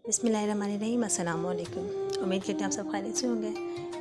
बिस्मिल्लाहिर्रहमानिर्रहीम, अस्सलाम वालेकुम। उम्मीद करते हैं आप सब खैरियत से होंगे।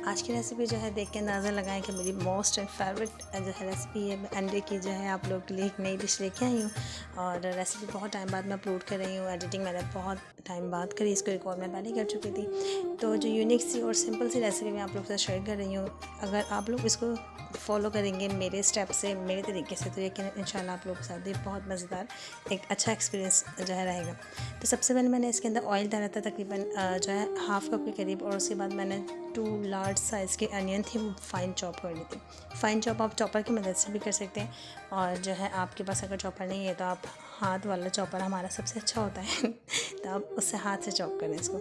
आज की रेसिपी जो है देख के अंदाज़ा लगाएं कि मेरी मोस्ट एंड फेवरेट जो है रेसिपी है। मैं अंडे की जो है आप लोगों के लिए एक नई डिश लेके आई हूँ और रेसिपी बहुत टाइम बाद मैं अपलोड कर रही हूँ। एडिटिंग मैंने बहुत टाइम बाद करी, इसको रिकॉर्ड मैं पहले कर चुकी थी। तो जो यूनिक सी और सिंपल सी रेसिपी मैं आप लोगों के साथ शेयर कर रही हूँ, अगर आप लोग इसको फॉलो करेंगे मेरे स्टेप से, मेरे तरीके से, तो यकीन इंशाल्लाह आप लोगों के साथ भी बहुत मज़ेदार एक अच्छा एक्सपीरियंस जो है रहेगा। तो सबसे पहले मैंने इसके अंदर ऑयल डाला था तकरीबन जो है हाफ़ कप के करीब, और उसके बाद मैंने 2 लार्ज साइज़ के अनियन थी वो फ़ाइन चॉप कर ली थी। फ़ाइन चॉप आप चॉपर की मदद से भी कर सकते हैं, और जो है आपके पास अगर चॉपर नहीं है तो आप हाथ वाला चॉपर हमारा सबसे अच्छा होता है तो आप उससे हाथ से चॉप करें इसको।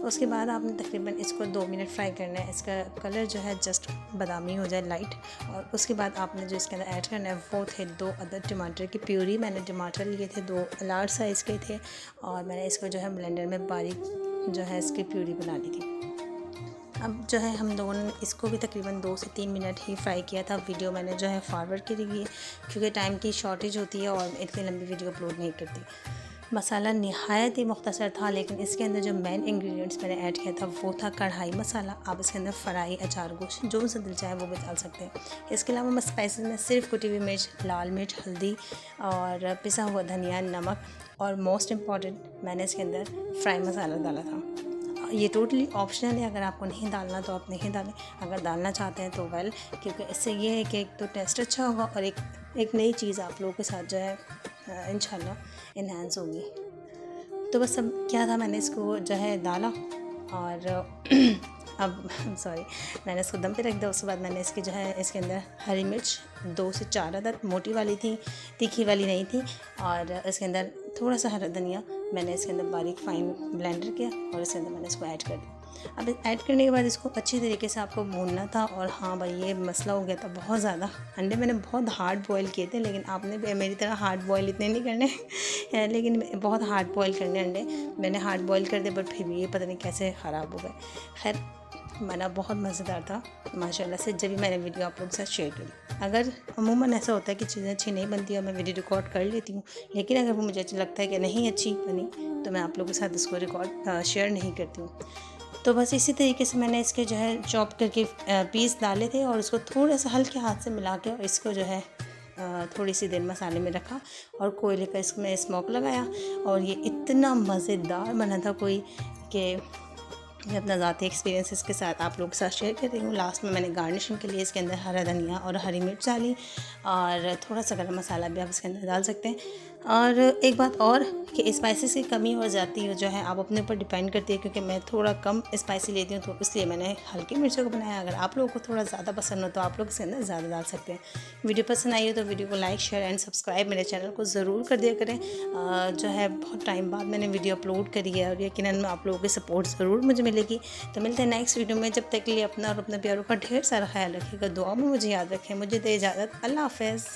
उसके बाद आपने तकरीबन इसको 2 मिनट फ्राई करना है। इसका कलर जो है जस्ट बादामी हो जाए, लाइट। और उसके बाद आपने जो इसके अंदर ऐड करना है वो थे 2 अदद टमाटर की प्यूरी। मैंने टमाटर लिए थे 2 लार्ज साइज़ के थे, और मैंने इसको जो है ब्लेंडर में बारीक जो है इसकी प्यूरी बना ली थी। अब जो है हम दोनों इसको भी तकरीबन 2 से 3 मिनट ही फ्राई किया था। वीडियो मैंने जो है फॉरवर्ड करी है क्योंकि टाइम की शॉर्टेज होती है और इतनी लंबी वीडियो अपलोड नहीं करती। मसाला नहायत ही मुख्तसर था, लेकिन इसके अंदर जो मेन इंग्रेडिएंट्स मैंने ऐड किया था वो था कढ़ाई मसाला। आप इसके अंदर फ्राई, अचार, गोश्त जो से दिल चाहे वो भी डाल सकते हैं। इसके अलावा मैं स्पाइसेस में सिर्फ कुटी हुई मिर्च, लाल मिर्च, हल्दी और पिसा हुआ धनिया, नमक, और मोस्ट इम्पॉर्टेंट मैंने इसके अंदर फ्राई मसाला डाला था। ये टोटली ऑप्शनल है, अगर आपको नहीं डालना तो आप नहीं डालें, अगर डालना चाहते हैं तो वेल, क्योंकि इससे ये है कि एक तो टेस्ट अच्छा होगा और एक नई चीज़ आप लोगों के साथ जो है इंशाल्लाह इन्हांस होगी। तो बस अब क्या था, मैंने इसको जो है डाला और अब सॉरी मैंने इसको दम पे रख दिया। उसके बाद मैंने इसके जो है इसके अंदर हरी मिर्च 2 से 4 अदद, मोटी वाली थी, तीखी वाली नहीं थी, और इसके अंदर थोड़ा सा हरा धनिया मैंने इसके अंदर बारीक फ़ाइन ब्लेंडर किया और इसके अंदर मैंने इसको ऐड कर दिया। अब ऐड करने के बाद इसको अच्छी तरीके से आपको भूनना था। और हाँ भाई, ये मसला हो गया था बहुत ज़्यादा। अंडे मैंने बहुत हार्ड बॉयल किए थे, लेकिन आपने भी मेरी तरह हार्ड बॉयल इतने नहीं करने लेकिन बहुत हार्ड बॉयल करने अंडे। मैंने हार्ड बॉयल कर दिया, बट फिर भी ये पता नहीं कैसे ख़राब हो गए। खैर, बना बहुत मज़ेदार था माशाल्लाह से, जब भी मैंने वीडियो आप लोगों के साथ शेयर करी। अगर अमूमन ऐसा होता है कि चीज़ें अच्छी नहीं बनती और मैं वीडियो रिकॉर्ड कर लेती हूँ, लेकिन अगर वो मुझे अच्छा लगता है कि नहीं अच्छी बनी तो मैं आप लोगों के साथ इसको रिकॉर्ड शेयर नहीं करती हूँ। तो बस इसी तरीके से मैंने इसके जो है चॉप करके पीस डाले थे और उसको थोड़ा सा हल्के हाथ से मिला के और इसको जो है थोड़ी सी देर मसाले में रखा और कोयले का इसमें स्मोक लगाया। और ये इतना मज़ेदार बना था कोई कि मैं अपना ज़ाती एक्सपीरियंस इसके साथ आप लोगों के साथ शेयर कर रही हूँ। लास्ट में मैंने गार्निशिंग के लिए इसके अंदर हरा धनिया और हरी मिर्च डाली, और थोड़ा सा गरम मसाला भी आप इसके अंदर डाल सकते हैं। और एक बात और कि स्पाइसेस की कमी हो जाती है जो है आप अपने ऊपर डिपेंड करती है, क्योंकि मैं थोड़ा कम स्पाइसी लेती हूँ तो इसलिए मैंने हल्की मिर्चों को बनाया। अगर आप लोगों को थोड़ा ज़्यादा पसंद हो तो आप लोग इसके अंदर ज़्यादा डाल सकते हैं। वीडियो पसंद आई हो तो वीडियो को लाइक, शेयर एंड सब्सक्राइब मेरे चैनल को ज़रूर कर दिया करें। जो है बहुत टाइम बाद मैंने वीडियो अपलोड करी है और यकीनन आप लोगों की सपोर्ट ज़रूर मुझे मिलेगी। तो मिलते हैं नेक्स्ट वीडियो में, जब तक के लिए अपना और अपने प्यारों का ढेर सारा ख्याल रखिएगा। दुआ में मुझे याद रखें। मुझे दे इजाज़त, अल्लाह हाफ़िज़।